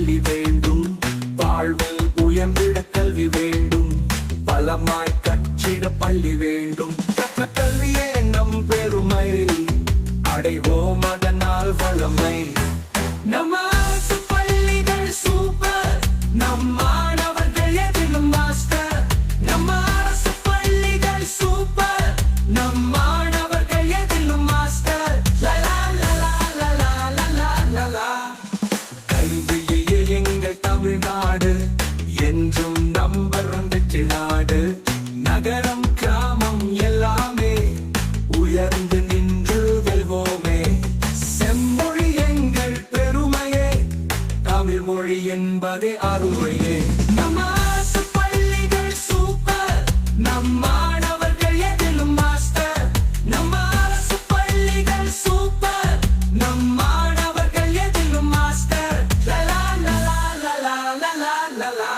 பள்ளி வேண்டும், வாழ்வில் உயர்ந்திட கல்வி வேண்டும், பலமாய் கற்றிட பள்ளி வேண்டும். கற்ற கல்வியே நம் பெருமை, அடைவோம் அதனால் வளமை. நம்ம அரசு பள்ளிகள் சூப்பர், நம் மாணவர்கள் எதிலும் மாஸ்டர். நம்ம அரசு பள்ளிகள் சூப்பர், நம் மாணவர்கள் எதிலும் மாஸ்டர். லலா லலா லலா லலா லலா. கல்வியே எங்கள் தமிழ்நாடு, என்றும் நம்பர் வெற்றி நாடு. நகரம் கிராமம் எல்லாமே உயர்ந்து நின்று வெல்வோமே. செம்மொழி எங்கள் பெருமையே, தமிழ் மொழி என்பதே அருமையே. நம்ம அரசு பள்ளிகள் சூப்பர், நம் மாணவர்கள் எதிலும் மாஸ்டர். நம்ம அரசு பள்ளிகள் சூப்பர், நம் மாணவர்கள் எதிலும் மாஸ்டர். லலா லலா லலா லலா லலா.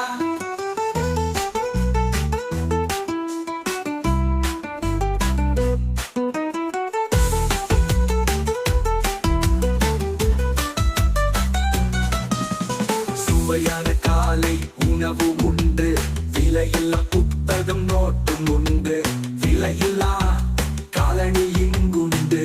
சுவையான காலை உணவு உண்டு, விலையில்லா புத்தகம் நோட்டும் உண்டு, விலையில்லா காலணி இங்குண்டு.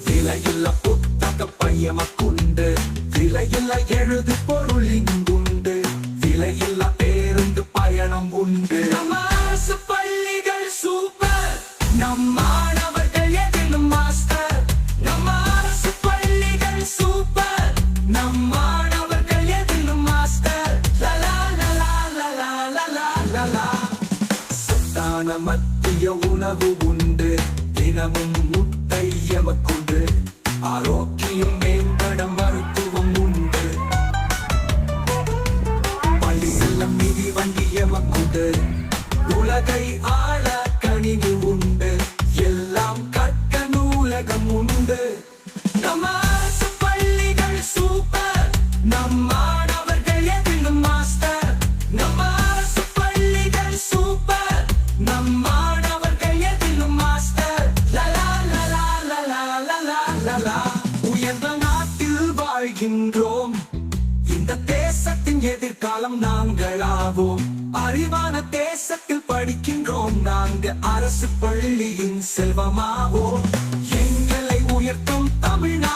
விலையில்லா புத்தக பையமக்குண்டு, விலையில்லா எழுது பொருள் இங்குண்டு, விலையில்லா பேருந்து பயணம் உண்டு. நம்ம அரசு பள்ளிகள் சூப்பர், நம் மாணவர்கள் எதிலும் மாஸ்டர். நம்ம அரசு பள்ளிகள் சூப்பர், நம் மாணவர்கள் எதிலும் மாஸ்டர். லலா லலா லலா லலா லலா. சத்தான மத்திய உணவு உண்டு, தினமும் முட்டை எமக்குண்டு, ஆரோக்கியம் மேம்பட மருத்துவம் உண்டு. பள்ளி செல்லம் நிதி வங்கி எமக்குண்டு, உலகை ஆள கணினி உண்டு, எல்லாம் கற்க நூலகம் உண்டு. நம்ம அரசு பள்ளிகள் சூப்பர், நம் மாணவர்கள் எதிலும் மாஸ்டர். நம்ம அரசு பள்ளிகள் சூப்பர், நம் மாணவர்கள் எதிலும் மாஸ்டர். லலா லலா லலா லலா லலா. உயர்ந்த நாட்டில் வாழ்கின்றோம், இந்த தேசத்தின் எதிர்காலம் நாங்களாவோம். அறிவான தேசத்தில் படிக்கின்றோம், நாங்க அரசு பள்ளியின் செல்வமாவோம். எங்களை உயர்த்தும் தமிழ்நாடு